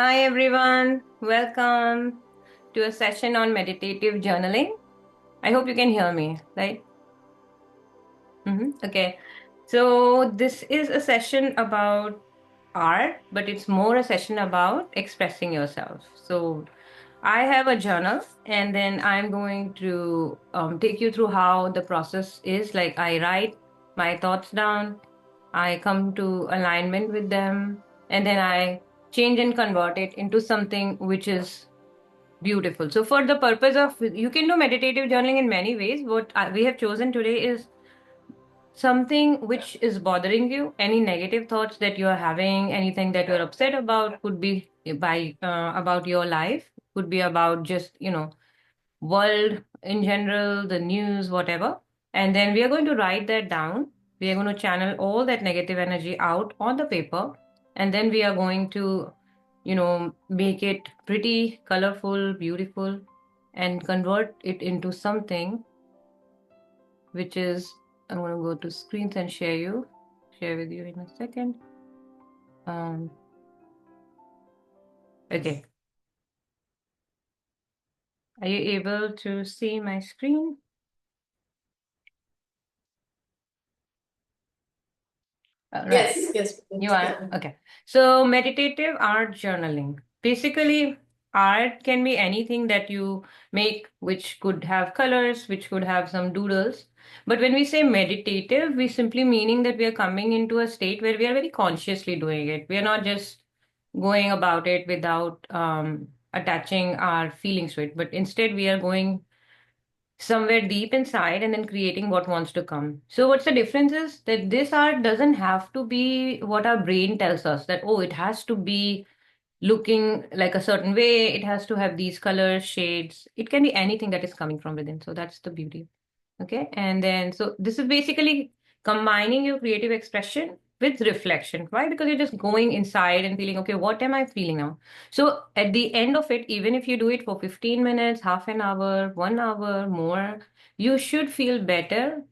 Hi everyone, welcome to a session on meditative journaling. I hope you can hear me, right? Okay, so this is a session about art, but it's more a session about expressing yourself. So I have a journal, and then I'm going to take you through how the process is. Like, I write my thoughts down, I come to alignment with them, and then I change and convert it into something which is beautiful. So, for the purpose of, you can do meditative journaling in many ways. What we have chosen today is something which is bothering you, any negative thoughts that you are having, anything that you're upset about, could be about your life, could be about just world in general, the news, whatever. And then we are going to write that down. We are going to channel all that negative energy out on the paper, and then we are going to make it pretty colorful, beautiful, and convert it into something which is, I'm going to go to screens and share with you in a second. Um, okay. Are you able to see my screen? Right. Yes, You are? Okay. So, meditative art journaling. Basically, art can be anything that you make, which could have colors, which could have some doodles. But when we say meditative, we simply meaning that we are coming into a state where we are very consciously doing it. We are not just going about it without attaching our feelings to it, but instead we are going somewhere deep inside and then creating what wants to come. So what's the difference is that this art doesn't have to be what our brain tells us that, oh, it has to be looking like a certain way, it has to have these colors, shades. It can be anything that is coming from within. So that's the beauty. Okay. And then, so this is basically combining your creative expression with reflection. Why? Because you're just going inside and feeling, okay, what am I feeling now? So at the end of it, even if you do it for 15 minutes, half an hour, 1 hour more, you should feel better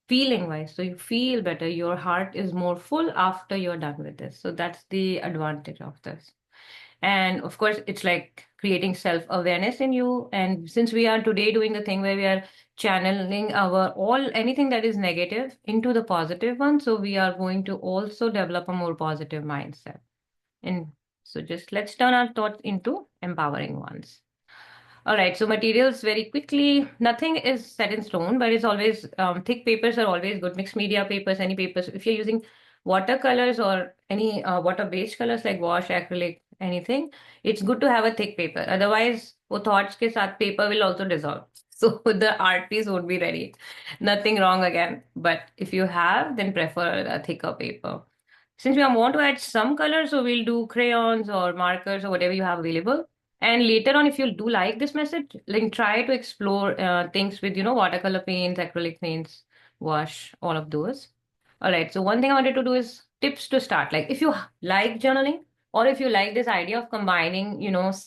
feeling wise. So you feel better. Your heart is more full after you're done with this. So that's the advantage of this. And of course, it's like creating self awareness in you. And since we are today doing the thing where we are channeling our all anything that is negative into the positive one, so we are going to also develop a more positive mindset. And so just let's turn our thoughts into empowering ones. All right, so materials very quickly. Nothing is set in stone, but it's always thick papers are always good. Mixed media papers, any papers. If you're using watercolors or any water-based colors like wash, acrylic, anything, it's good to have a thick paper. Otherwise, वो thoughts के साथ paper will also dissolve. So the art piece won't be ready. Nothing wrong again. But if you have, then prefer a thicker paper. Since we want to add some color, so we'll do crayons or markers or whatever you have available. And later on, if you do like this message, like try to explore things with, watercolor paints, acrylic paints, wash, all of those. All right. So one thing I wanted to do is tips to start. Like if you like journaling or if you like this idea of combining,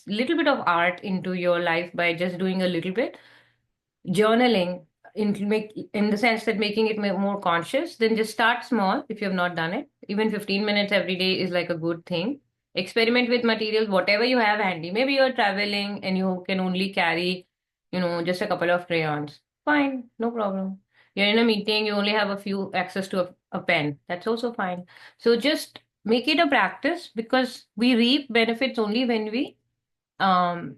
little bit of art into your life by just doing a little bit, journaling in the sense that making it more conscious, then just start small if you have not done it. Even 15 minutes every day is like a good thing. Experiment with materials, whatever you have handy. Maybe you're traveling and you can only carry, just a couple of crayons. Fine, no problem. You're in a meeting, you only have a few access to a pen. That's also fine. So just make it a practice because we reap benefits only when we um,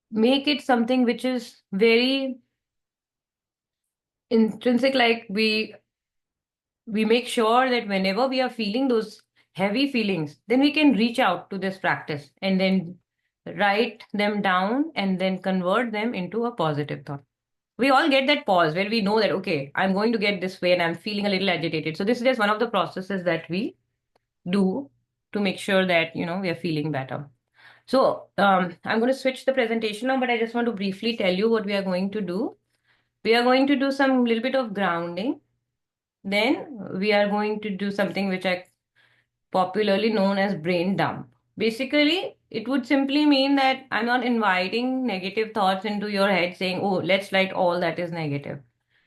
make it something which is very intrinsic, like we make sure that whenever we are feeling those heavy feelings, then we can reach out to this practice and then write them down and then convert them into a positive thought. We all get that pause where we know that, okay, I'm going to get this way and I'm feeling a little agitated. So this is just one of the processes that we do to make sure that we are feeling better. So I'm going to switch the presentation now, but I just want to briefly tell you what we are going to do. We are going to do some little bit of grounding. Then we are going to do something which I popularly known as brain dump. Basically, it would simply mean that I'm not inviting negative thoughts into your head saying, oh, let's write all that is negative.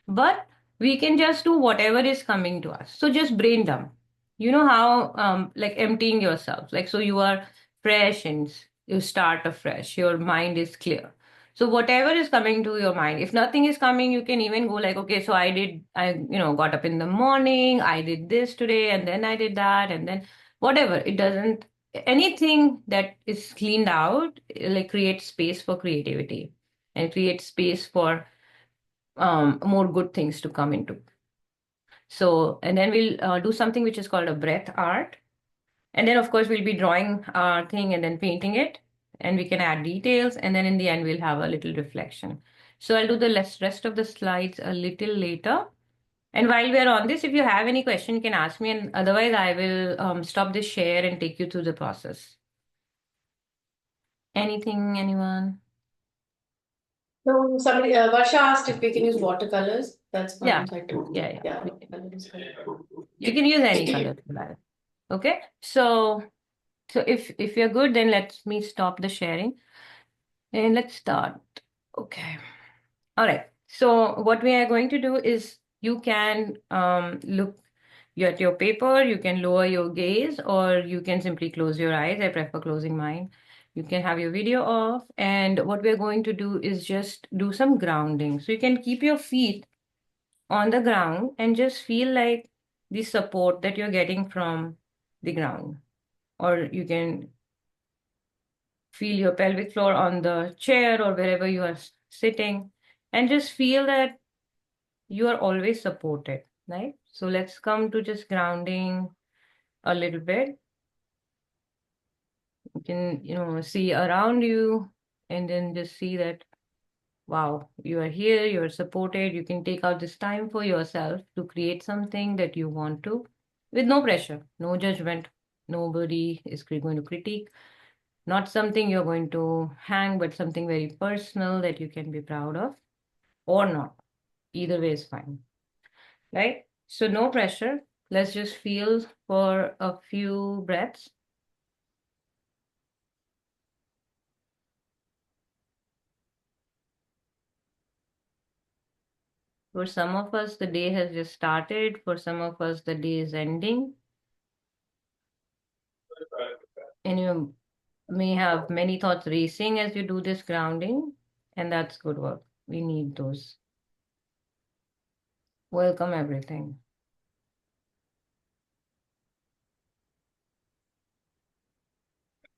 But we can just do whatever is coming to us. So just brain dump. You know how, like emptying yourself. Like, so you are fresh and you start afresh. Your mind is clear. So whatever is coming to your mind, if nothing is coming, you can even go like, okay, so got up in the morning, I did this today, and then I did that, and then whatever. It doesn't, anything that is cleaned out, like creates space for creativity and creates space for more good things to come into. So, and then we'll do something which is called a breath art. And then, of course, we'll be drawing our thing and then painting it. And we can add details. And then in the end, we'll have a little reflection. So I'll do the rest of the slides a little later. And while we're on this, if you have any question, you can ask me. And otherwise, I will stop this share and take you through the process. Anything, anyone? No, somebody, Varsha asked if we can use watercolors. That's fine. Yeah. So I told Yeah. yeah, watercolor is good. You can use any color. Okay. So if you're good, then let me stop the sharing and let's start. Okay. All right. So what we are going to do is you can look at your paper, you can lower your gaze, or you can simply close your eyes. I prefer closing mine. You can have your video off. And what we're going to do is just do some grounding. So you can keep your feet on the ground and just feel like the support that you're getting from the ground. Or you can feel your pelvic floor on the chair or wherever you are sitting, and just feel that you are always supported, right? So let's come to just grounding a little bit. You can, see around you and then just see that, wow, you are here, you are supported. You can take out this time for yourself to create something that you want to with no pressure, no judgment. Nobody is going to critique. Not something you're going to hang, but something very personal that you can be proud of or not. Either way is fine, right? So, no pressure. Let's just feel for a few breaths. For some of us, the day has just started. For some of us, the day is ending. And you may have many thoughts racing as you do this grounding, and that's good work. We need those. Welcome everything.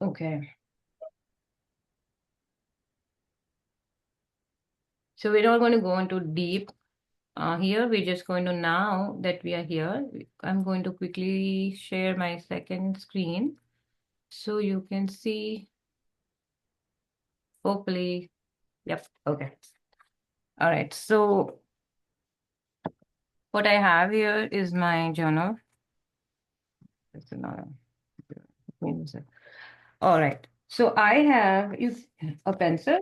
Okay. So we're not going to go into deep here. We're just going to, now that we are here, I'm going to quickly share my second screen so you can see, hopefully. Yep. Okay. All right. So what I have here is my journal. It's another. All right. So I have a pencil.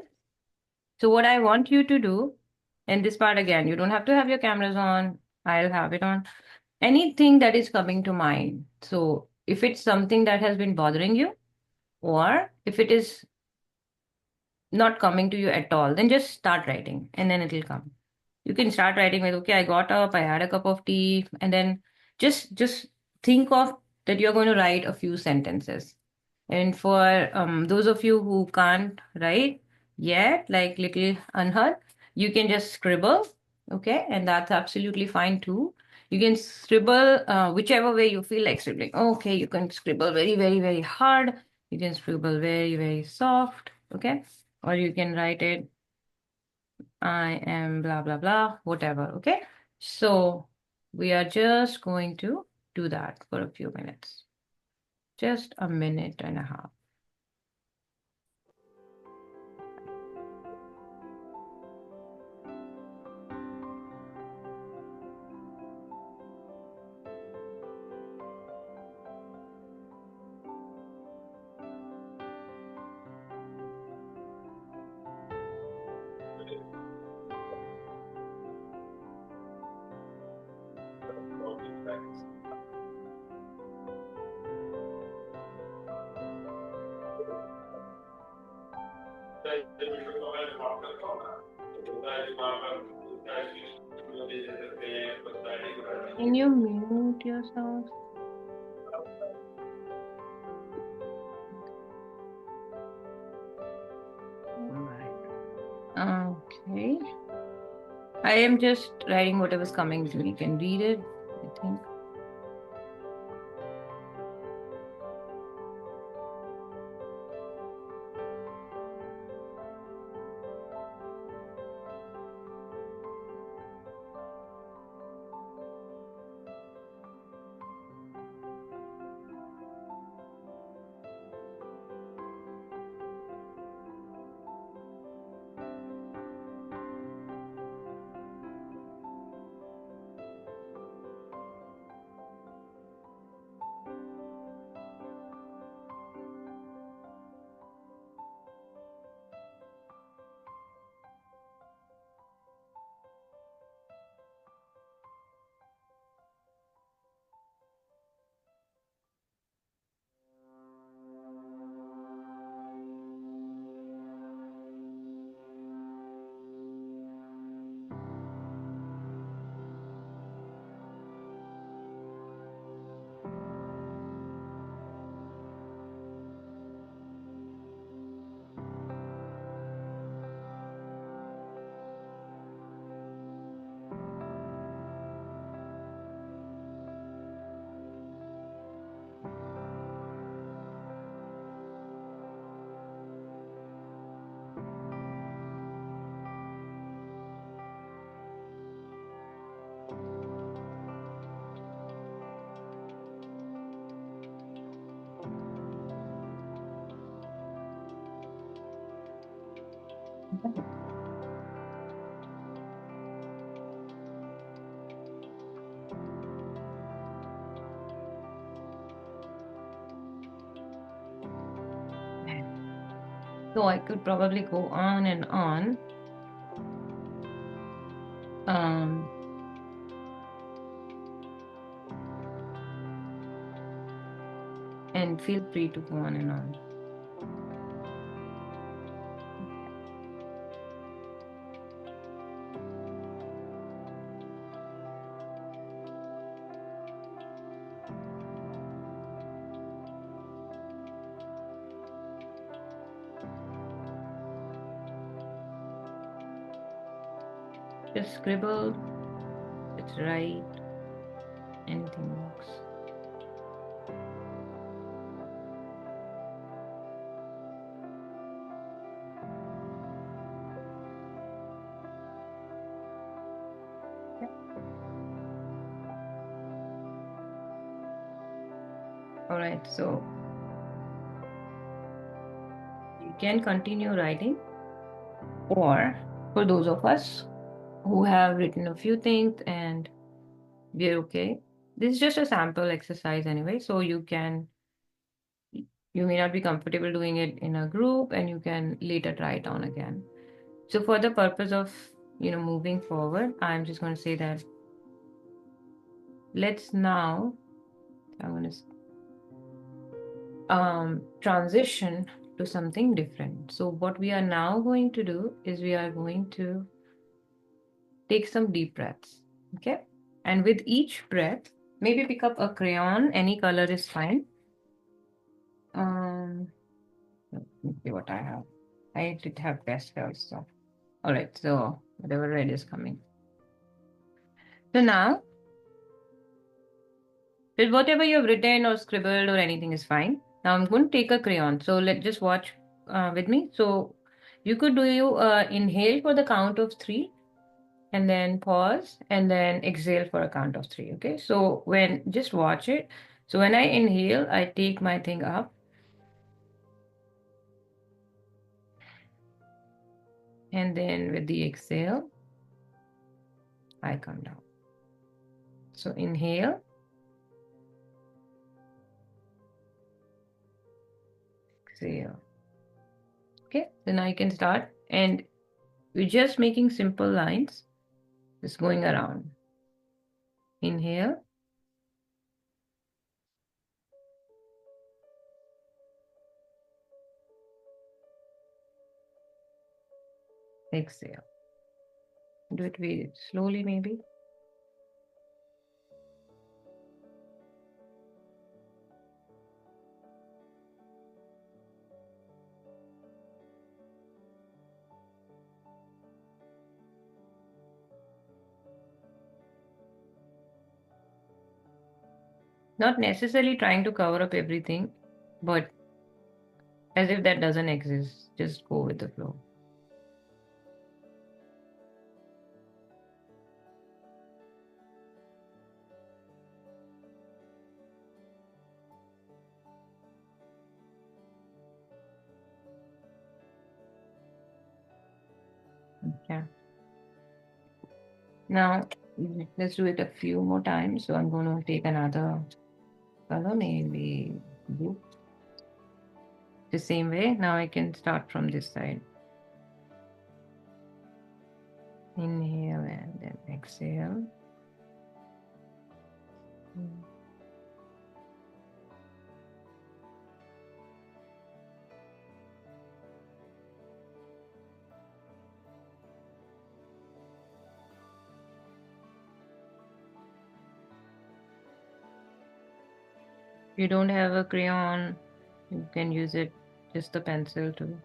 So what I want you to do, and this part again, you don't have to have your cameras on. I'll have it on. Anything that is coming to mind. So if it's something that has been bothering you, or if it is not coming to you at all, then just start writing and then it'll come. You can start writing with, okay, I got up, I had a cup of tea, and then just think of that you're going to write a few sentences. And for those of you who can't write yet, like little Anhad, you can just scribble, okay? And that's absolutely fine too. You can scribble whichever way you feel like scribbling. Okay, you can scribble very, very, very hard. You can scribble very, very soft, okay? Or you can write it, I am blah, blah, blah, whatever, okay? So we are just going to do that for a few minutes, just a minute and a half. Can you mute yourself? I am just writing whatever's coming to me. You can read it, I think. So I could probably go on and on. Um, and feel free to go on and on. Just scribble, just write, anything works. Yeah. All right, so you can continue writing, or for those of us who have written a few things and we're okay, this is just a sample exercise anyway, so you may not be comfortable doing it in a group, and you can later try it on again. So for the purpose of moving forward, I'm just going to say that let's now I'm going to transition to something different. So what we are now going to do is we are going to take some deep breaths. Okay, and with each breath, maybe pick up a crayon, any color is fine. Let me see what I have. I did have pastels, so all right, so whatever red is coming. So now, with whatever you have written or scribbled or anything is fine. Now I'm going to take a crayon. So let's just watch with me. So you could do inhale for the count of 3, and then pause, and then exhale for a count of 3. Okay. So just watch it. So when I inhale, I take my thing up. And then with the exhale, I come down. So inhale, exhale. Okay, so now you can start, and we're just making simple lines, just going around. Inhale, exhale. Do it very slowly, maybe. Not necessarily trying to cover up everything, but as if that doesn't exist. Just go with the flow. Okay. Now, let's do it a few more times. So I'm going to take another color, maybe blue. The same way. Now I can start from this side. Inhale and then exhale. If you don't have a crayon, you can use it, just the pencil too.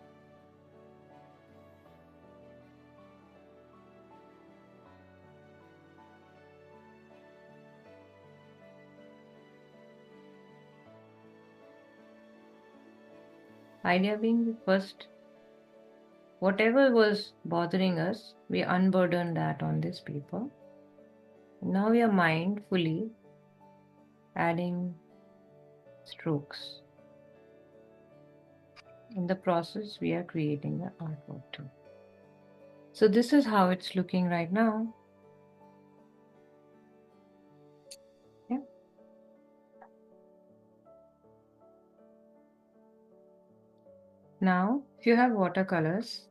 Idea being first, whatever was bothering us, we unburdened that on this paper. Now we are mindfully adding strokes. In the process, we are creating the artwork too. So this is how it's looking right now. Yeah. Now, if you have watercolors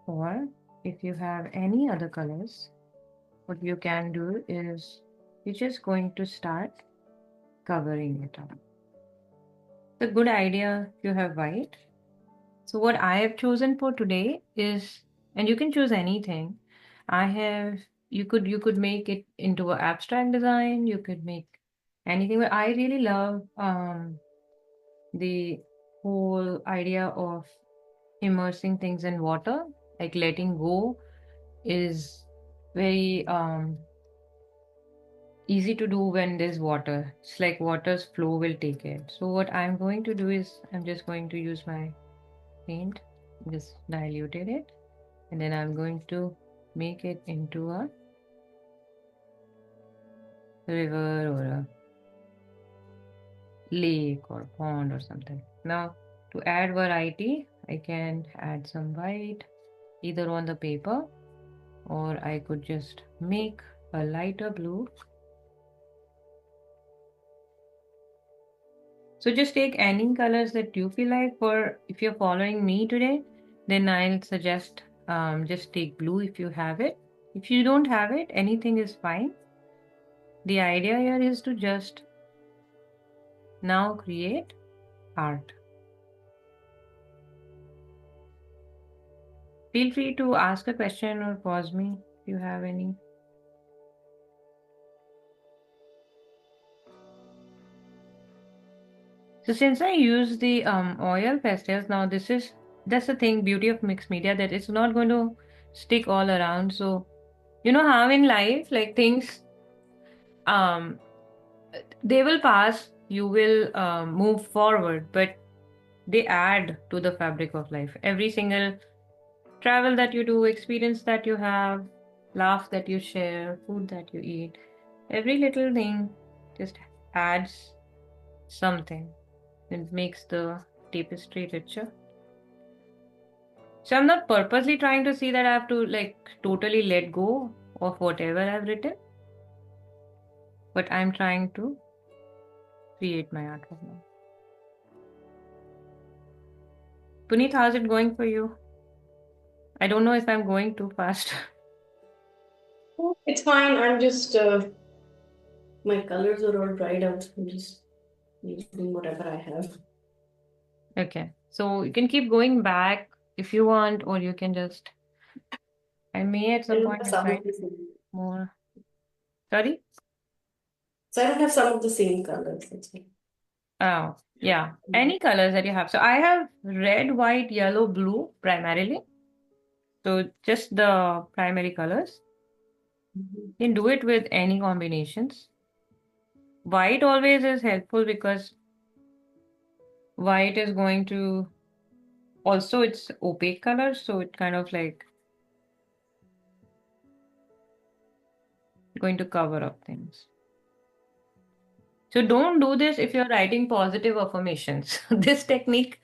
or if you have any other colors, what you can do is you're just going to start covering it up. It's a good idea if you have white. So what I have chosen for today is, and you can choose anything. I have, you could make it into an abstract design. You could make anything. But I really love the whole idea of immersing things in water, like letting go is very easy to do when there's water. It's like water's flow will take it. So what I'm going to do is I'm just going to use my paint, just diluted it, and then I'm going to make it into a river or a lake or pond or something. Now to add variety, I can add some white either on the paper, or I could just make a lighter blue. So just take any colors that you feel like. For if you're following me today, then I'll suggest just take blue if you have it. If you don't have it, anything is fine. The idea here is to just now create art. Feel free to ask a question or pause me if you have any. So since I use the oil pastels, now that's the thing, beauty of mixed media, that it's not going to stick all around. So you know how in life, like things um they will pass, you will move forward, but they add to the fabric of life. Every single travel that you do, experience that you have, laugh that you share, food that you eat, every little thing just adds something and makes the tapestry richer. So I'm not purposely trying to see that I have to like totally let go of whatever I've written, but I'm trying to create my artwork now. Puneet, how's it going for you? I don't know if I'm going too fast. It's fine. I'm just my colors are all dried out. I'm just using whatever I have. Okay. So you can keep going back if you want, or you can just, I may at I some don't point have some decide of the same. more. Sorry? So I don't have some of the same colors. That's all. Oh, yeah. Any colors that you have. So I have red, white, yellow, blue primarily. So just the primary colors. Mhm. You can do it with any combinations. white always is helpful because white is going to also it's opaque color, so it kind of like going to cover up things. So don't do this if you're writing positive affirmations. This technique,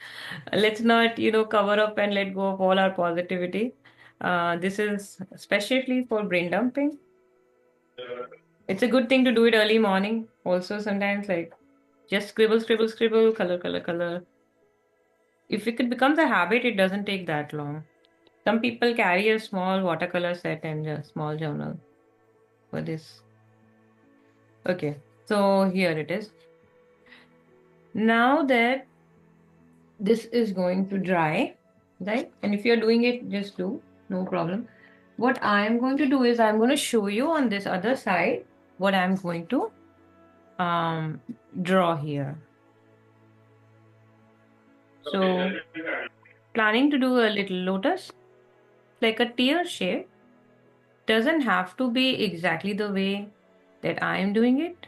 let's not, cover up and let go of all our positivity. This is especially for brain dumping. It's a good thing to do it early morning. Also, sometimes like just scribble, scribble, scribble, color, color, color. If it becomes a habit, it doesn't take that long. Some people carry a small watercolor set and a small journal for this. Okay, so here it is. Now that this is going to dry, right? And if you're doing it, just do, no problem. What I'm going to do is I'm going to show you on this other side what I'm going to um, draw here. So planning to do a little lotus, like a tear shape, doesn't have to be exactly the way that I am doing it,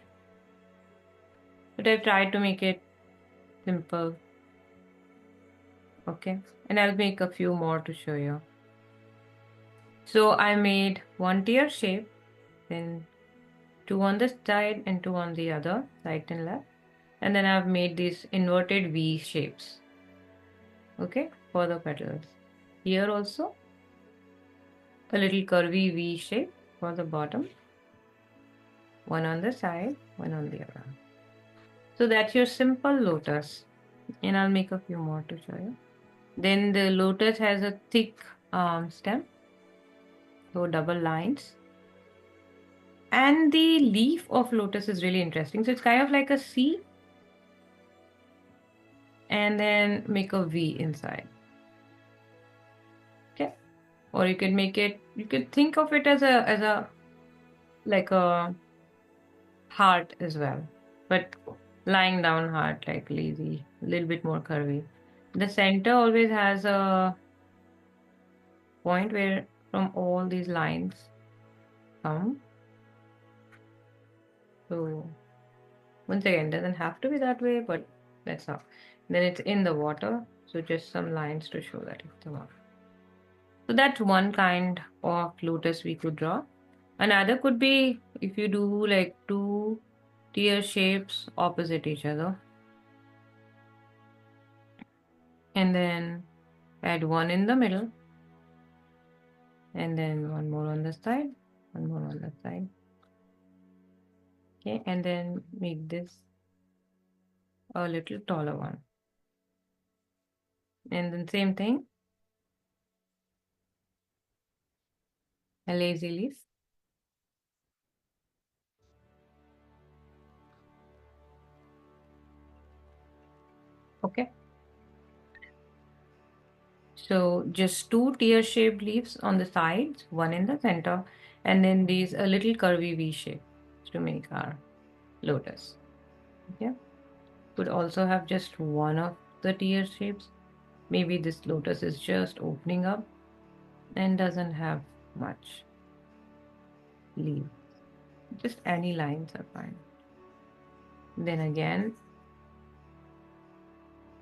but I've tried to make it simple. Okay, and I'll make a few more to show you. So I made one tear shape, then two on this side and two on the other, right and left. And then I've made these inverted V shapes, okay, for the petals. Here also, a little curvy V shape for the bottom, one on the side, one on the other. So that's your simple lotus. And I'll make a few more to show you. Then the lotus has a thick stem, so double lines. And the leaf of lotus is really interesting. So it's kind of like a C and then make a V inside. Okay. Or you can make it, you could think of it as a like a heart as well. But lying down heart, like lazy, a little bit more curvy. The center always has a point where from all these lines come. So once again, doesn't have to be that way, but that's how. Then it's in the water, so just some lines to show that it's the water. So that's one kind of lotus we could draw. Another could be if you do like two tear shapes opposite each other. And then add one in the middle. And then one more on the side, one more on the side. Okay, and then make this a little taller one. And then same thing, a lazy leaf. Okay. So just two tear-shaped leaves on the sides, one in the center, and then these a little curvy V shape to make our lotus. Okay. Could also have just one of the tear shapes. Maybe this lotus is just opening up and doesn't have much leaves. Just any lines are fine. Then again,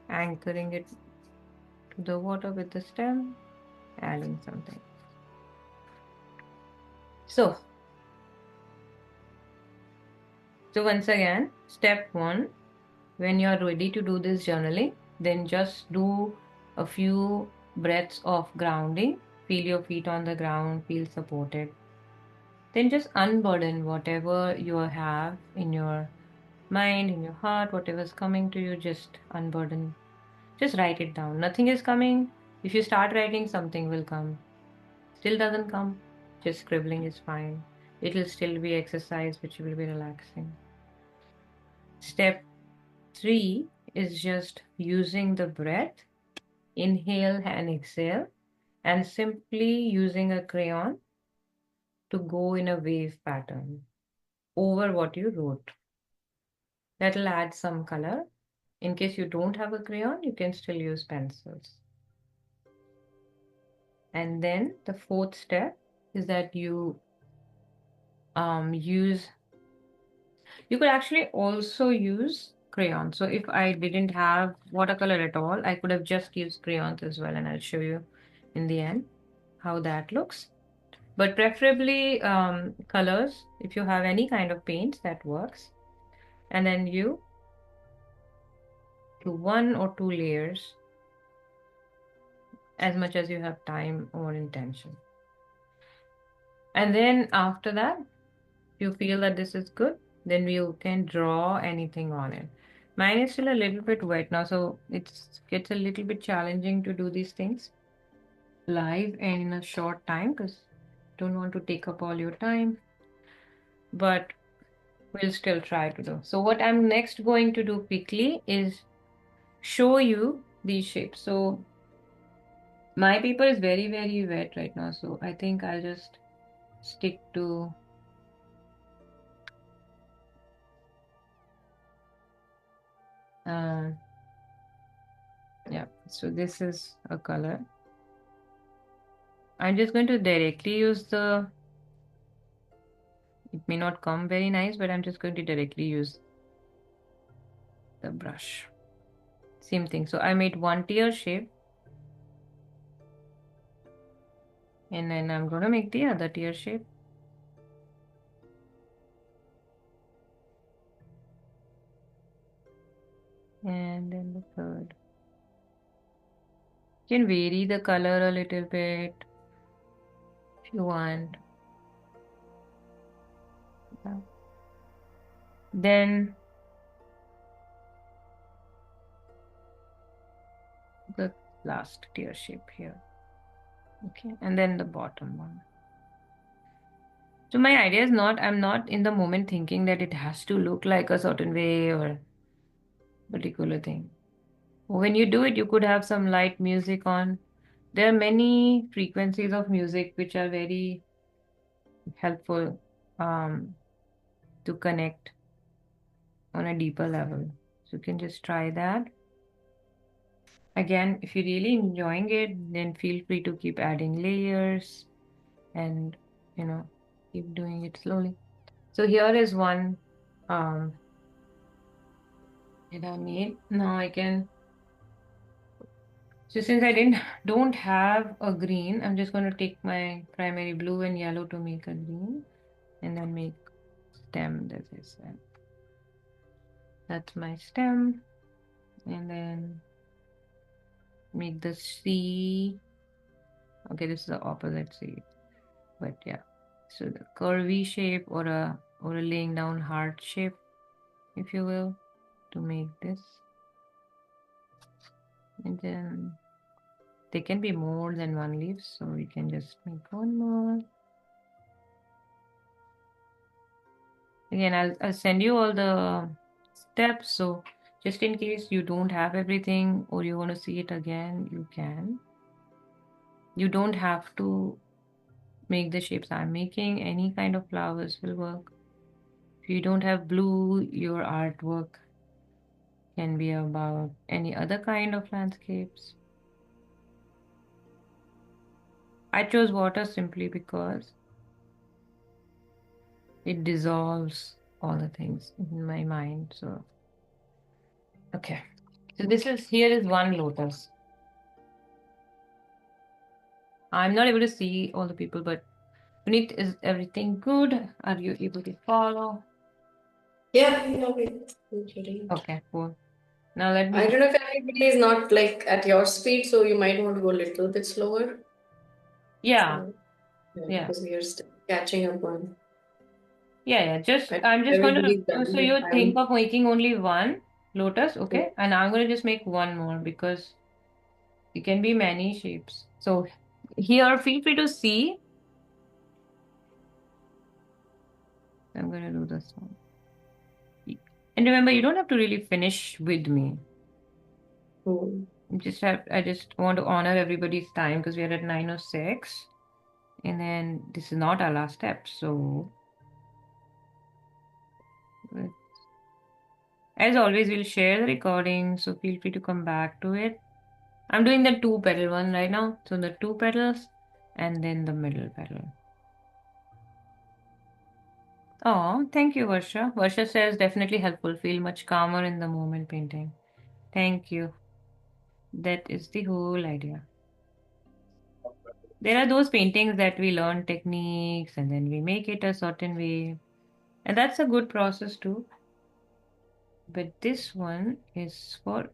anchoring it to the water with the stem, adding something. So once again, step one, when you're ready to do this journaling, then just do a few breaths of grounding. Feel your feet on the ground, feel supported. Then just unburden whatever you have in your mind, in your heart, whatever's coming to you, just unburden. Just write it down. Nothing is coming. If you start writing, something will come. Still doesn't come, just scribbling is fine. It will still be exercise, which will be relaxing. Step 3 is just using the breath, inhale and exhale, and simply using a crayon to go in a wave pattern over what you wrote. That'll add some color. In case you don't have a crayon, you can still use pencils. And then the fourth step is that you You could actually also use crayons. So if I didn't have watercolor at all, I could have just used crayons as well, and I'll show you in the end how that looks. But preferably colors. If you have any kind of paints, that works. And then you do 1 or 2 layers as much as you have time or intention. And then after that, if you feel that this is good, then you can draw anything on it. Mine is still a little bit wet now, so it gets a little bit challenging to do these things live and in a short time because don't want to take up all your time, but we'll still try to do. So what I'm next going to do quickly is show you these shapes. So my paper is very, very wet right now, so I think I'll just stick to uh, yeah. So this is a color. I'm just going to directly use it may not come very nice, but I'm just going to directly use the brush. Same thing. So I made one tear shape and then I'm going to make the other tear shape. And then the third. You can vary the color a little bit if you want. Yeah. Then the last tear shape here. Okay. And then the bottom one. So my idea is I'm not in the moment thinking that it has to look like a certain way or particular thing. When you do it, you could have some light music on. There are many frequencies of music which are very helpful um, to connect on a deeper level. So you can just try that. Again, if you're really enjoying it, then feel free to keep adding layers and, keep doing it slowly. So here is one um, that I made. Now I can, so since I don't have a green, I'm just going to take my primary blue and yellow to make a green and then make stem, that is it. That's my stem. And then make the C. Okay, this is the opposite C. But yeah. So the curvy shape or a laying down heart shape, if you will, to make this. And then there can be more than one leaf, so we can just make one more. Again, I'll send you all the steps. So just in case you don't have everything or you want to see it again, you can. You don't have to make the shapes I'm making. Any kind of flowers will work. If you don't have blue, your artwork can be about any other kind of landscapes. I chose water simply because it dissolves all the things in my mind. So, okay. So here is one lotus. I'm not able to see all the people, but Puneet, is everything good? Are you able to follow? Yeah, okay. Okay, cool. Now let I me. don't know if everybody is not like at your speed, so you might want to go a little bit slower. Yeah, So, yeah, yeah, because we are still catching up on. yeah. I think I'm just going to. everybody's done So their you think time. of making only one lotus, Yeah. okay? And I'm going to just make one more because it can be many shapes. So here, feel free to see. I'm going to do this one. And remember, you don't have to really finish with me. Hmm. I just want to honor everybody's time because we are at 9:06. And then this is not our last step. So as always, we'll share the recording. So feel free to come back to it. I'm doing the two petal one right now. So the two petals and then the middle petal. Oh, thank you, Varsha. Varsha says definitely helpful. Feel much calmer in the moment painting. Thank you. That is the whole idea. There are those paintings that we learn techniques and then we make it a certain way. And that's a good process too. But this one is for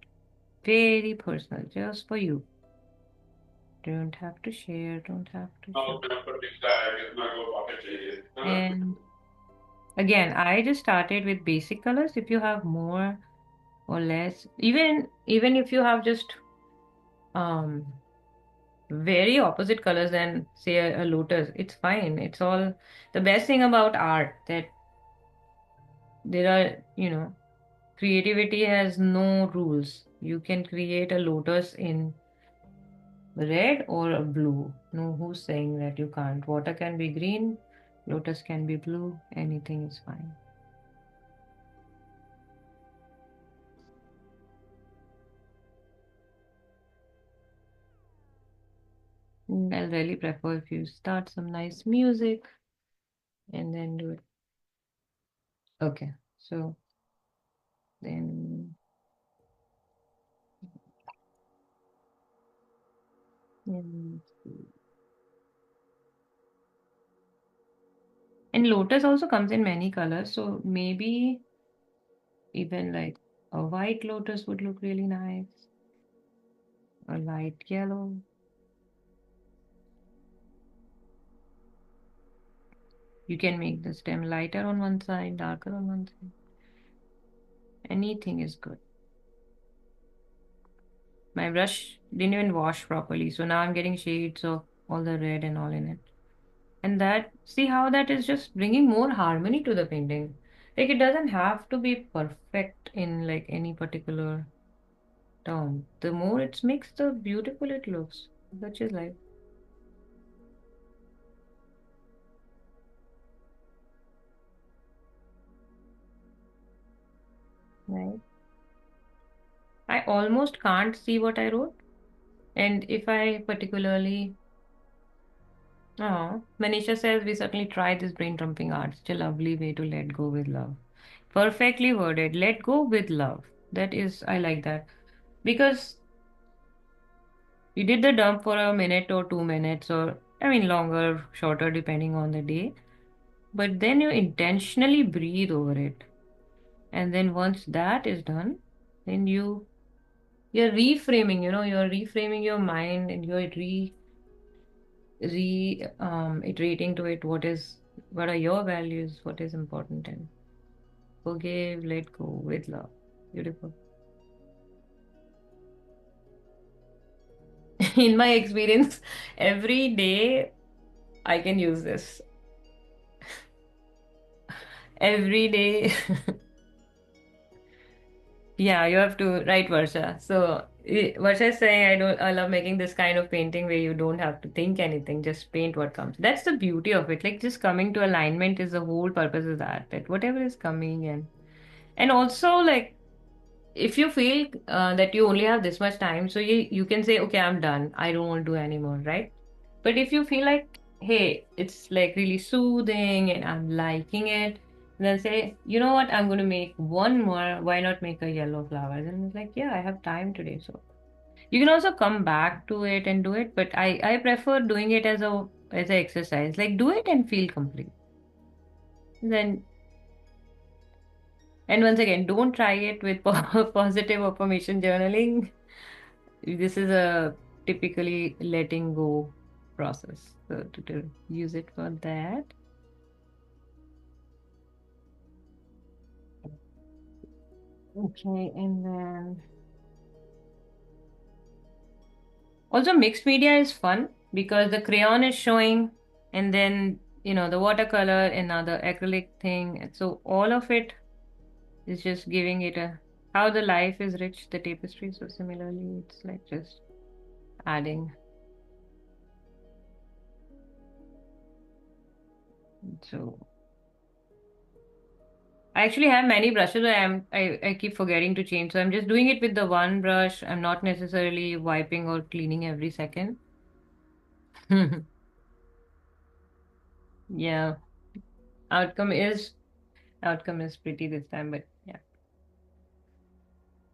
very personal, just for you. Don't have to share, don't have to show. And again, I just started with basic colors. If you have more or less, even if you have just um very opposite colors than say a lotus, it's fine. It's all the best thing about art that there are, creativity has no rules. You can create a lotus in red or a blue. No, who's saying that you can't? Water can be green, lotus can be blue, anything is fine. I'll really prefer if you start some nice music and then do it. Okay, so then, mm, and lotus also comes in many colors, so maybe even like a white lotus would look really nice, a light yellow. You can make the stem lighter on one side, darker on one side. Anything is good. My brush didn't even wash properly, so now I'm getting shades of all the red and all in it. And that, see how that is just bringing more harmony to the painting. Like it doesn't have to be perfect in like any particular term. The more it's mixed, the beautiful it looks. Which is like, right? I almost can't see what I wrote. And if I particularly, oh, Manisha says we certainly tried this brain dumping art. Such a lovely way to let go with love. Perfectly worded. Let go with love. That is, I like that. Because you did the dump for a minute or 2 minutes, or I mean, longer, shorter, depending on the day. But then you intentionally breathe over it. And then once that is done, then you're reframing, you're reframing your mind and you're iterating to it what are your values, what is important, and forgive, let go with love. Beautiful. In my experience, every day I can use this. Every day. Yeah, you have to write Varsha. So Varsha is saying I love making this kind of painting where you don't have to think anything, just paint what comes. That's the beauty of it. Like just coming to alignment is the whole purpose of that whatever is coming and also like if you feel that you only have this much time, so you can say, okay, I'm done. I don't want to do anymore, right? But if you feel like, hey, it's like really soothing and I'm liking it, then say, you know what, I'm going to make one more. Why not make a yellow flowers? And it's like, yeah, I have time today. So you can also come back to it and do it. But I prefer doing it as a exercise. Like do it and feel complete. Then and once again, don't try it with positive affirmation journaling. This is a typically letting go process. So to use it for that. Okay, and then also mixed media is fun because the crayon is showing and then the watercolor and now the acrylic thing. And so all of it is just giving it a how the life is rich, the tapestry. So similarly, it's like just adding. So I actually have many brushes. I keep forgetting to change. So I'm just doing it with the one brush. I'm not necessarily wiping or cleaning every second. Yeah. Outcome is outcome is pretty this time, but yeah.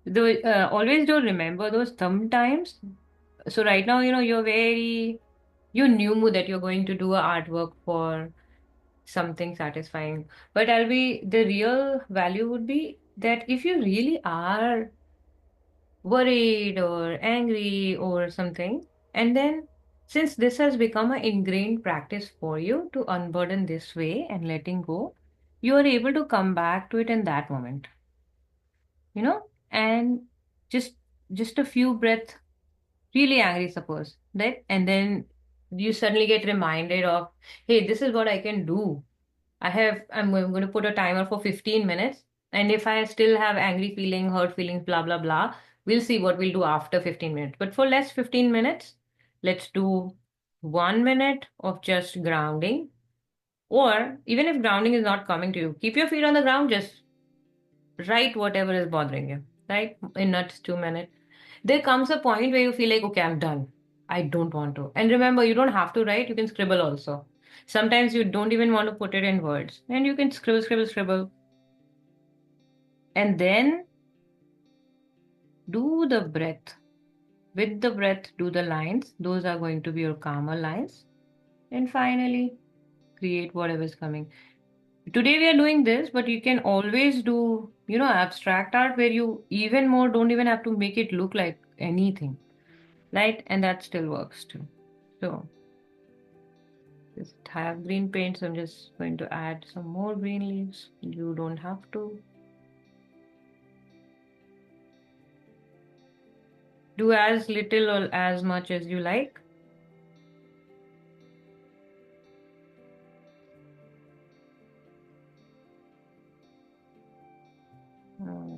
Though, always do remember those sometimes. So right now, you knew that you're going to do a artwork for something satisfying. But the real value would be that if you really are worried or angry or something, and then since this has become an ingrained practice for you to unburden this way and letting go, you are able to come back to it in that moment, and just just a few breaths, really angry, suppose, right? And then you suddenly get reminded of, hey, this is what I can do. I'm going to put a timer for 15 minutes. And if I still have angry feeling, hurt feelings, blah, blah, blah, we'll see what we'll do after 15 minutes. But for less 15 minutes, let's do 1 minute of just grounding. Or even if grounding is not coming to you, keep your feet on the ground, just write whatever is bothering you, right? In not 2 minutes. There comes a point where you feel like, okay, I'm done. I don't want to. And remember, you don't have to write, you can scribble also. Sometimes you don't even want to put it in words. And you can scribble, scribble, scribble. And then do the breath. With the breath, do the lines. Those are going to be your calmer lines. And finally, create whatever is coming. Today we are doing this, but you can always do, abstract art where you even more don't even have to make it look like anything, right? And that still works too. So just have green paints. I'm just going to add some more green leaves. You don't have to do as little or as much as you like. Uh,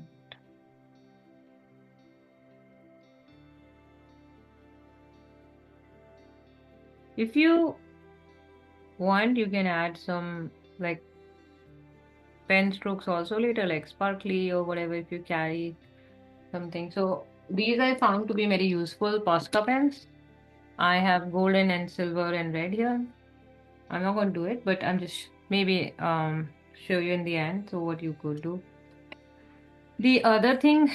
If you want, you can add some like pen strokes also later, like sparkly or whatever if you carry something. So these I found to be very useful Posca pens. I have golden and silver and red here. I'm not going to do it, but I'm just maybe show you in the end. So what you could do. The other thing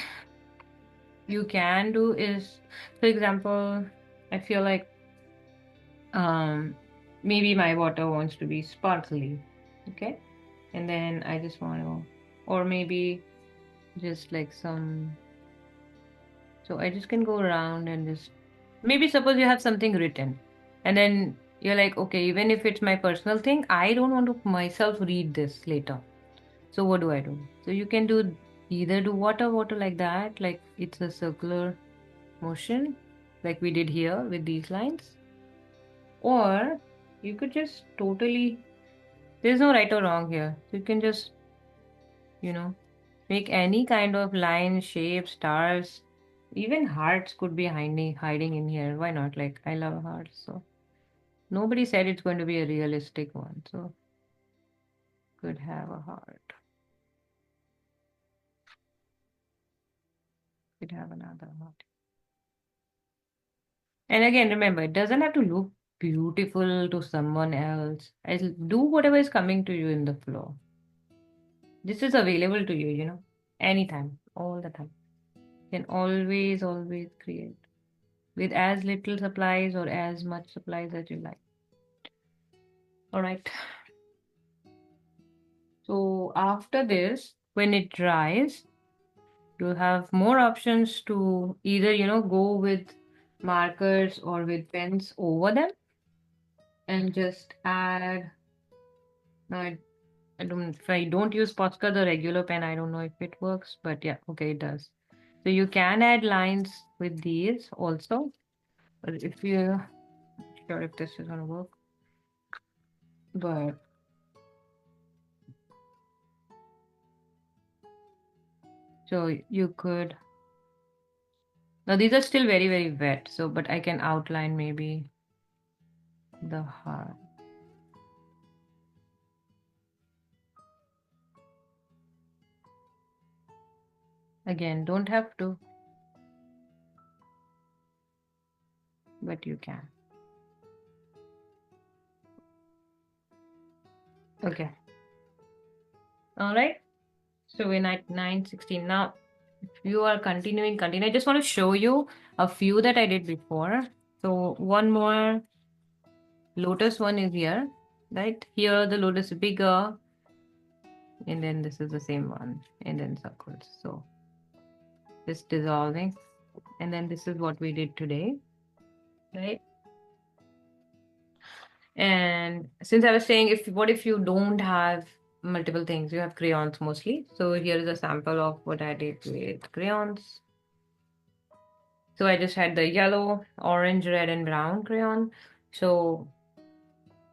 you can do is, for example, I feel like um maybe my water wants to be sparkly, okay? And then I just want to, or maybe just like some. So I just can go around and just maybe suppose you have something written and then you're like, okay, even if it's my personal thing, I don't want to myself read this later. So what do I do? So you can do either do water like that, like it's a circular motion, like we did here with these lines, or you could just totally, there's no right or wrong here. So you can just, you know, make any kind of line, shape, stars, even hearts could be hiding in here. Why not? Like I love hearts, so nobody said it's going to be a realistic one. So could have a heart, could have another heart. And again, remember, it doesn't have to look beautiful to someone else. Do whatever is coming to you in the flow. This is available to you, anytime, all the time. You can always create with as little supplies or as much supplies as you like. All right. So after this, when it dries, you'll have more options to either, go with markers or with pens over them and just add. No, I don't, if I don't use Posca, the regular pen, I don't know if it works, but yeah, okay, it does. So you can add lines with these also, but if you're not sure if this is gonna work, but so you could, now these are still very, very wet, so, but I can outline maybe the heart. Again, don't have to, but you can. Okay. All right. So we're at 9:16 now. If you are continue. I just want to show you a few that I did before. So one more lotus one is here, right? Here the lotus is bigger, and then this is the same one, and then circles. So this dissolving, and then this is what we did today, right? And since I was saying, if what if you don't have multiple things, you have crayons mostly. So here is a sample of what I did with crayons. So I just had the yellow, orange, red, and brown crayon. So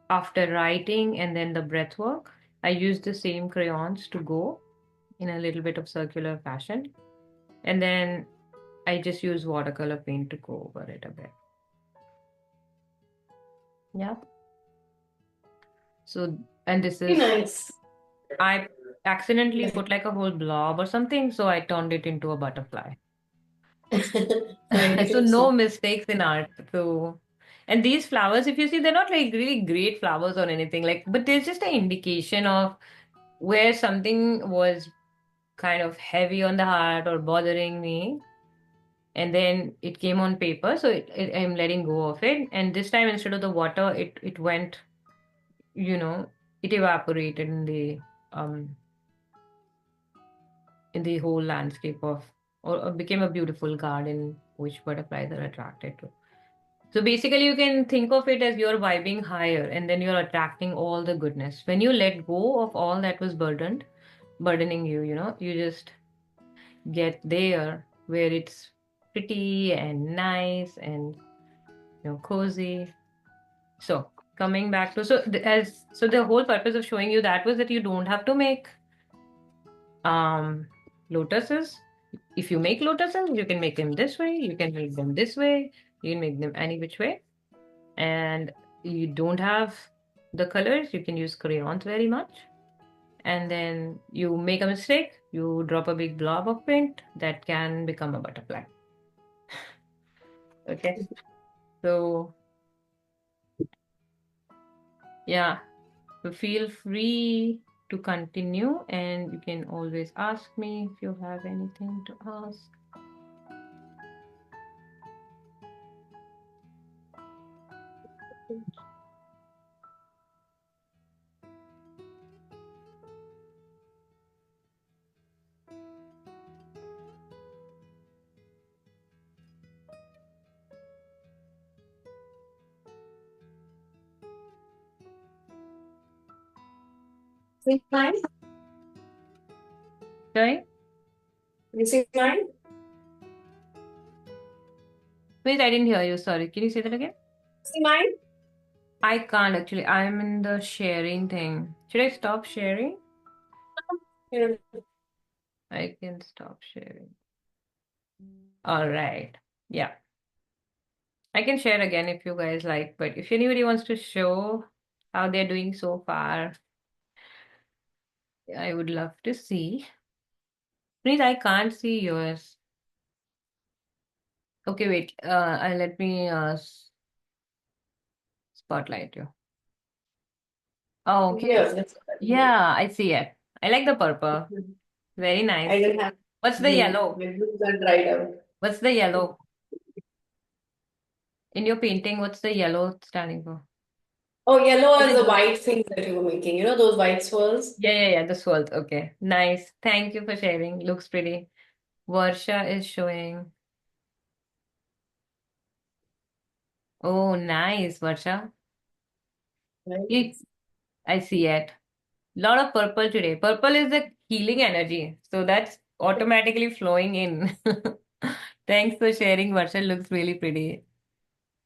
after writing and then the breath work, I used the same crayons to go in a little bit of circular fashion. And then I just use watercolor paint to go over it a bit. Yeah. So, and this Very is, nice. I accidentally put like a whole blob or something, so I turned it into a butterfly. Very So no awesome. mistakes in art. So, and these flowers, if you see, they're not like really great flowers or anything like, but there's just an indication of where something was kind of heavy on the heart or bothering me. And then it came on paper, so I'm letting go of it. And this time, instead of the water, it went, you know, it evaporated um in the whole landscape of, or became a beautiful garden which butterflies are attracted to. So basically, you can think of it as you're vibing higher and then you're attracting all the goodness. When you let go of all that was burdening you, you just get there where it's pretty and nice and cozy. So coming back to so the whole purpose of showing you that was that you don't have to make um lotuses. If you make lotuses, you can make them this way, you can make them this way, you can make them any which way. And you don't have the colors, you can use crayons very much. And then you make a mistake, you drop a big blob of paint that can become a butterfly. Okay. So yeah, so feel free to continue, and you can always ask me if you have anything to ask. See mine? Sorry? You see mine? Please, I didn't hear you. Sorry. Can you say that again? See mine? I can't actually. I'm in the sharing thing. Should I stop sharing? You know, I can stop sharing. All right. Yeah. I can share again if you guys like, but if anybody wants to show how they're doing so far, I would love to see. Please, I can't see yours. Okay, wait. Let me spotlight you. Oh, okay. yeah, that's what I do. Yeah, I see it. I like the purple. Very I nice. don't have What's the blue. yellow? My blues are dried out. What's the yellow? In your painting, what's the yellow standing for? Oh, yellow Is is it the blue? white things that you were making. You know those white swirls? Yeah. The swirls. Okay. Nice. Thank you for sharing. Looks pretty. Varsha is showing. Oh, nice, Varsha. Right. You, I see it. Lot of purple today. Purple is the healing energy. So that's automatically flowing in. Thanks for sharing, Varsha. Looks really pretty.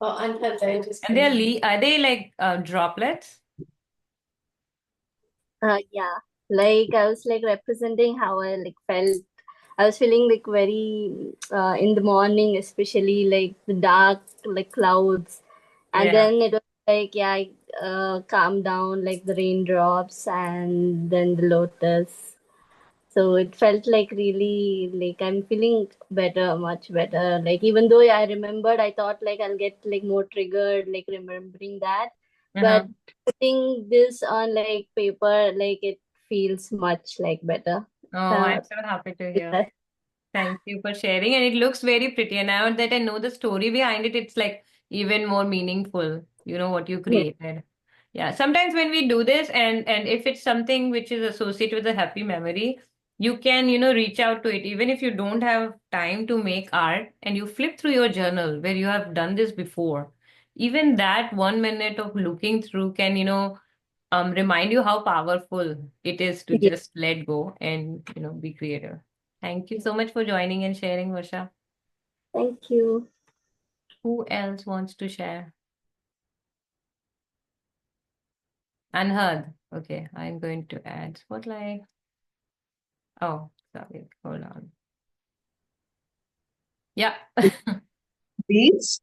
Oh, and I just And are they like droplets? Yeah, like I was like representing how I like felt. I was feeling like very in the morning, especially like the dark like clouds, and Yeah. then it was like yeah, I, calm down like the raindrops and then the lotus. So it felt like really like I'm feeling better, much better. Like even though I remembered, I thought like I'll get like more triggered, like remembering that. Uh-huh. But putting this on like paper, like it feels much like better. Oh, Uh, I'm so happy to hear. Thank you for sharing. And it looks very pretty. And now that I know the story behind it, it's like even more meaningful, what you yeah, created. Yeah. Sometimes when we do this and if it's something which is associated with a happy memory, you can, reach out to it. Even if you don't have time to make art and you flip through your journal where you have done this before, even that 1 minute of looking through can, remind you how powerful it is to yeah. just let go and, be creative. Thank you so much for joining and sharing, Varsha. Thank you. Who else wants to share? Anhad. Okay, I'm going to add spotlight. Oh, sorry. Hold on. Yeah. These,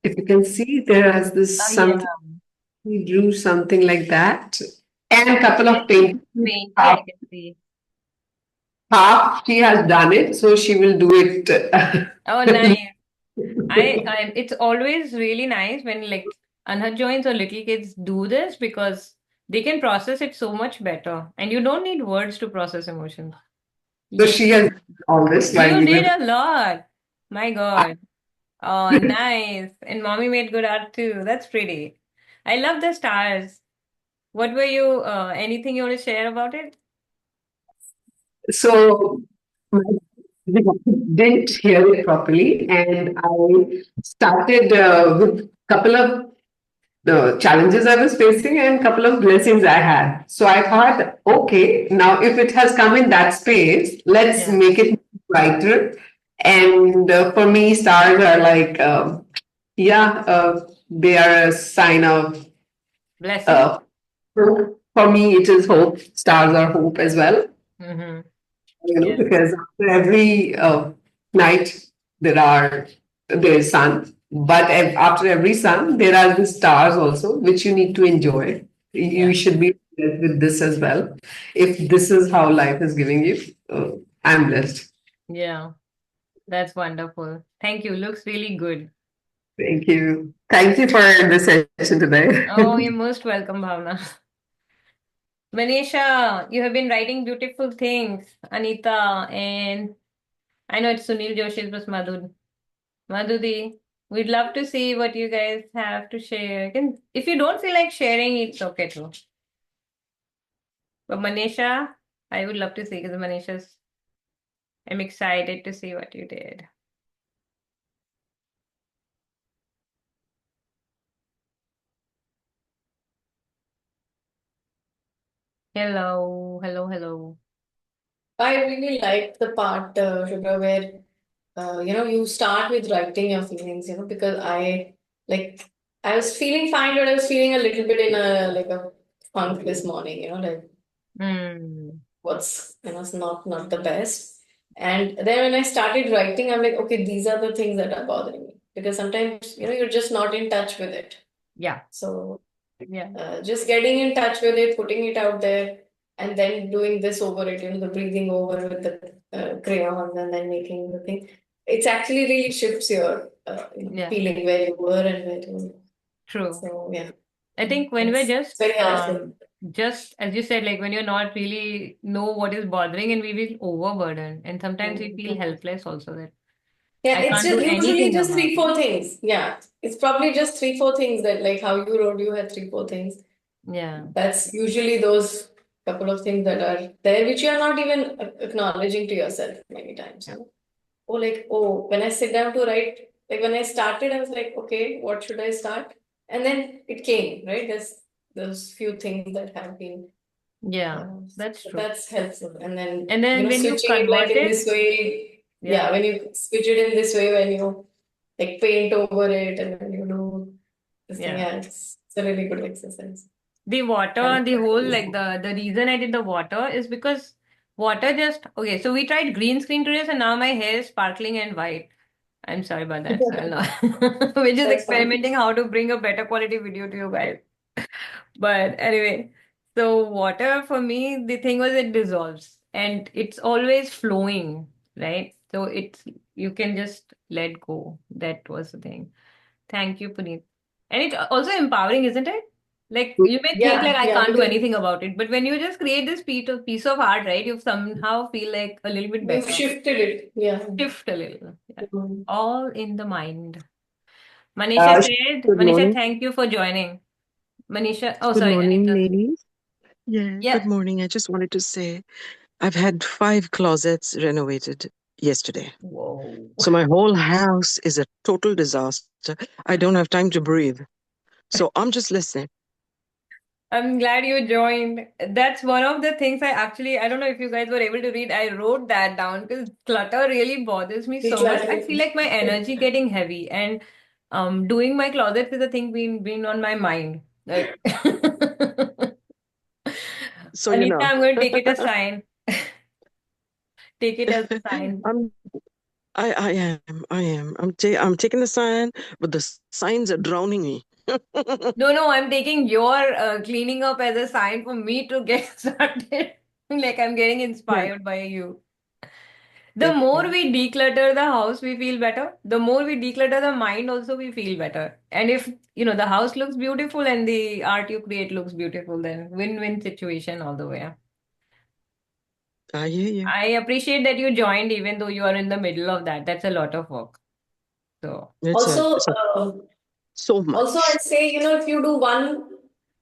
if you can see, there is this Oh, yeah. something, we drew something like that, and a couple Yes, of she's paintings. painting, I Half, can see. half she has done it, so she will do it. Oh, nice. It's always really nice when like Anhad joins or little kids do this because they can process it so much better, and you don't need words to process emotions. You So just she has done all this while You we did were. a lot. My God. Oh, nice. And mommy made good art too. That's pretty. I love the stars. What were you, anything you want to share about it? So my didn't hear it properly, and I started with a couple of the challenges I was facing and a couple of blessings I had. So I thought, okay, now if it has come in that space, let's Yeah. make it brighter. And for me, stars are like, yeah, they are a sign of Blessing? uh, hope. For me, it is hope. Stars are hope as well, Mm-hmm. Yeah. because after every night there is sun, but after every sun there are the stars also, which you need to enjoy. You Yeah. should be blessed with this as well. If this is how life is giving you, I'm blessed. Yeah. That's wonderful. Thank you. Looks really good. Thank you for this session today. Oh, you're most welcome, Bhavna. Manisha, you have been writing beautiful things. Anita, and I know it's Sunil Joshi's, but Madhudi, we'd love to see what you guys have to share. If you don't feel like sharing, it's okay too. But Manisha, I would love to see because I'm excited to see what you did. Hello, hello, hello. I really like the part, Shubhra, where you start with writing your feelings, because I was feeling fine, but I was feeling a little bit in a funk this morning, like Hmm. what's it's not the best. And then when I started writing, I'm like, okay, these are the things that are bothering me because sometimes you're just not in touch with it. Yeah, So yeah, just getting in touch with it, putting it out there, and then doing this over it, the breathing over with the crayons and then making the thing. It's actually really shifts your yeah. feeling where you were and where you. True. So yeah, I think when we're it's very helpful. just as you said, like when you're not really know what is bothering and we feel overburdened, and sometimes we feel Mhm. helpless also that Yeah, I it's can't do just usually anything just about three, it. four things. Yeah, it's probably just three, four things that like how you wrote, you had three, four things. Yeah, That's usually those couple of things that are there, which you are not even acknowledging to yourself many times. yeah, Oh, when I sit down to write, like when I started, I was like, okay, what should I start? And then it came, right? There's those few things that have been, yeah, uh, that's true. that's helpful. And then, And then when you switching it like convert in it, this way, yeah, yeah, when you switch it in this way, when you like paint over it and then you do this thing, yeah. yeah, it's a really good exercise. The water, And the whole like the reason I did the water is because water just okay. So we tried green screen today, so now my hair is sparkling and white. I'm sorry about that. So I'll not. We're just that's fine. experimenting how to bring a better quality video to you guys. But anyway, so water for me, the thing was it dissolves and it's always flowing, right? So you can just let go. That was the thing. Thank you, Puneet. And it's also empowering, isn't it? Like you may think like Yeah, I yeah, can't do because anything about it, but when you just create this piece of art, right, you somehow feel like a little bit you've better. shifted it. Yeah. Shift a little. Yeah. Mm. All in the mind. Manisha Uh, said, Good Manisha, morning. thank you for joining. Manisha, oh, Good sorry, morning, Anita. ladies. Yeah, Yeah. good morning. I just wanted to say I've had 5 closets renovated yesterday. Whoa. So my whole house is a total disaster. I don't have time to breathe. So I'm just listening. I'm glad you joined. That's one of the things I don't know if you guys were able to read. I wrote that down because clutter really bothers me so much. I feel Decluttering. like my energy getting heavy and doing my closets is a thing being on my mind. Like So you Anita, know. I'm going to take it as a sign. Take it as a sign. I'm I am. I'm taking the sign, but the signs are drowning me. No, no, I'm taking your cleaning up as a sign for me to get started. Like I'm getting Yeah, inspired by you. The more okay. we declutter the house, we feel better. The more we declutter the mind, also we feel better. And if, the house looks beautiful and the art you create looks beautiful, then win-win situation all the way. I hear you. I appreciate that you joined even though you are in the middle of that. That's a lot of work. So, Also, It's a so Also, much. I'd say, if you do one,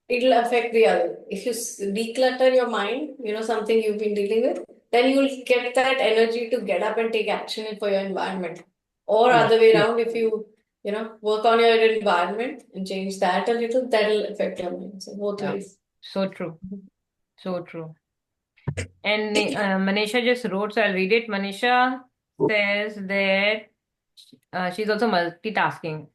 it'll affect the other. If you declutter your mind, something you've been dealing with, then you'll get that energy to get up and take action for your environment. Or Yeah, other way yeah. around, if you, work on your environment and change that a little, that'll affect your mind. So both yeah, ways. so true. So true. And Manisha just wrote, so I'll read it. Manisha says that she's also multitasking.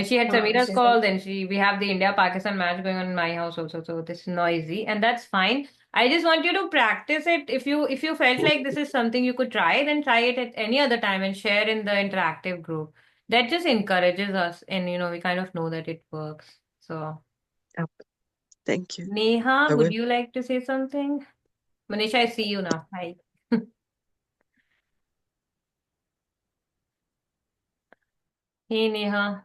She had Samira's She's call, like, then we have the India-Pakistan match going on in my house also, so this is noisy, and that's fine. I just want you to practice it. If you felt like this is something you could try, then try it at any other time and share in the interactive group. That just encourages us, and we kind of know that it works. So, Yep. Thank you. Neha, I would will. you like to say something? Manisha, I see you now. Hi. Hey Neha,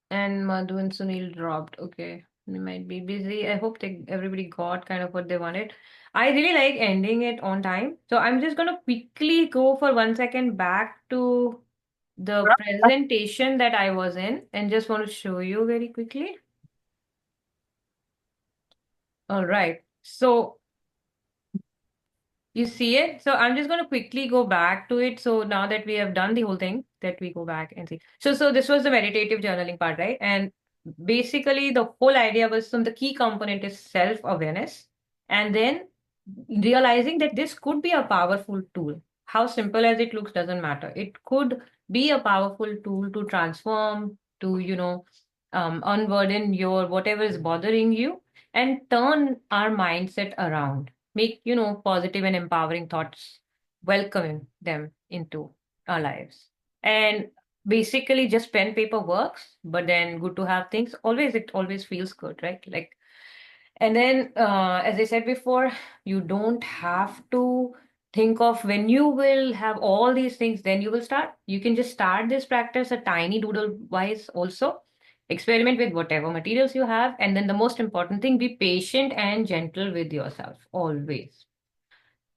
and Madhu and Sunil dropped. Okay, they might be busy. I hope everybody got kind of what they wanted. I really like ending it on time. So I'm just gonna quickly go for 1 second back to the presentation that I was in and just want to show you very quickly. All right. So you see it? So I'm just going to quickly go back to it. So now that we have done the whole thing, that we go back and see. So this was the meditative journaling part, right? And basically the whole idea was the key component is self-awareness. And then realizing that this could be a powerful tool. How simple as it looks doesn't matter. It could be a powerful tool to transform, to, unburden your whatever is bothering you and turn our mindset around, make positive and empowering thoughts, welcome them into our lives. And basically just pen paper works, but then good to have things always, it always feels good, right? Like, and then as I said before, you don't have to think of when you will have all these things, then you will start. You can just start this practice a tiny doodle wise also. Experiment with whatever materials you have. And then the most important thing, be patient and gentle with yourself always.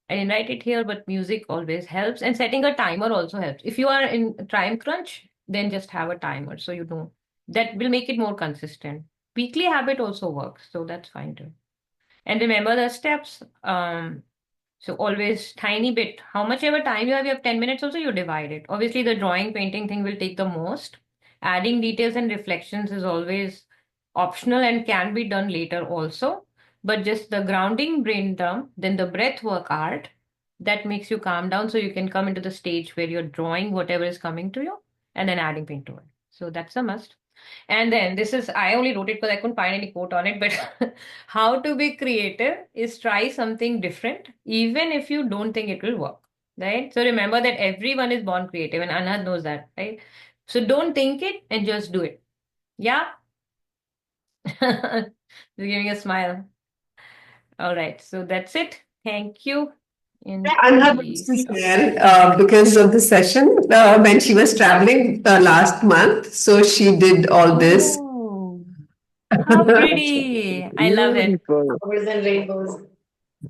I didn't write it here, but music always helps. And setting a timer also helps. If you are in a time crunch, then just have a timer so you know that will make it more consistent. Weekly habit also works, so that's fine too. And remember the steps. So always tiny bit. How much ever time you have 10 minutes also, you divide it. Obviously, the drawing, painting thing will take the most. Adding details and reflections is always optional and can be done later also. But just the grounding brain term, then the breath work art, that makes you calm down so you can come into the stage where you're drawing whatever is coming to you and then adding paint to it. So that's a must. And then this is, I only wrote it because I couldn't find any quote on it, but how to be creative is try something different, even if you don't think it will work, right? So remember that everyone is born creative and Anand knows that, right? So don't think it and just do it. Yeah? Just giving a smile. All right. So that's it. Thank you. In Anha wants to peace. share because of the session when she was traveling last month. So she did all this. Oh. How pretty. I love it. Beautiful. Flowers and rainbows.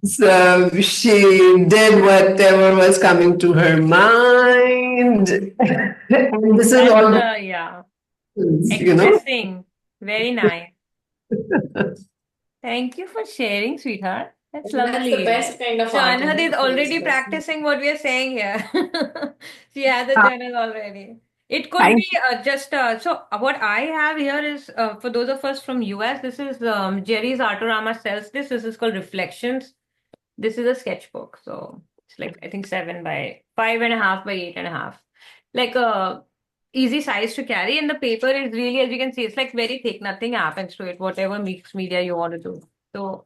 So she did whatever was coming to her mind. And this is That's, all, yeah, you know. expressing. Very nice. Thank you for sharing, sweetheart. That's And that's the lovely. best kind of So art, Anhad is to already express. practicing what we are saying here. She has a Ah, journal already. It could thank be just so what I have here is for those of us from US, this is Jerry's Artorama sells this. This is called Reflections. This is a sketchbook. So it's like I think 7 by 5.5 by 8.5. Like a easy size to carry. And the paper is really, as you can see, it's like very thick. Nothing happens to it, whatever mixed media you want to do. So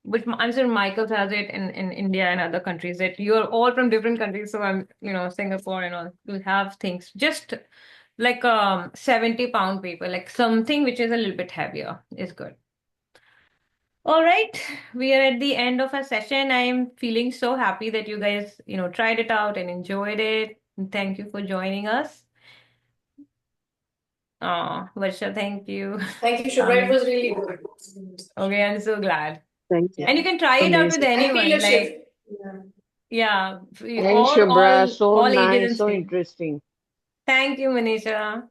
but I'm sure Michael has it in India and other countries that you're all from different countries. So I'm, Singapore and all, you have things just like 70-pound paper, like something which is a little bit heavier is good. All right, we are at the end of our session. I'm feeling so happy that you guys, tried it out and enjoyed it. And thank you for joining us. Oh, Varsha, thank you. Thank you, Shubhra. It was really good. Okay, I'm so glad. Thank you. Yeah. And you can try it out with Amazing. I feel anyone, a shift. like, Yeah. yeah, Thanks, Shubhra. So all ages and nice, so stages. interesting. Thank you, Manisha.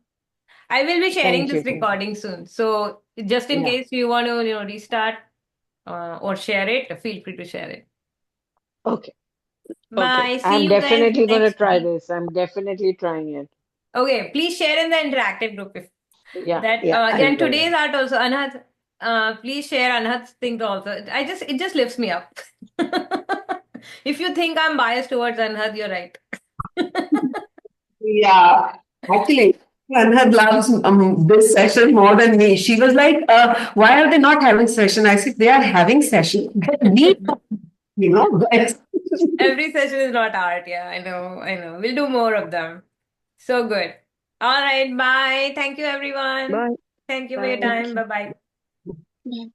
I will be sharing Thank this you. recording soon. So just in Yeah. case you want to, restart or share it, feel free to share it. Okay. Okay. Bye. See I'm you guys definitely going to next try week. this. I'm definitely trying it. Okay, please share in the interactive group if Yeah. that Yeah. I and will. today's art also, Anhat. Please share Anhat's things also. It just lifts me up. If you think I'm biased towards Anhat, you're right. Yeah, actually, Anhad loves this session more than me. She was like, why are they not having session? I said, they are having session. But we, but Every session is not art. Yeah, I know. We'll do more of them. So good. All right, bye. Thank you, everyone. Bye. Thank you for your Bye. time. Bye bye. Yeah.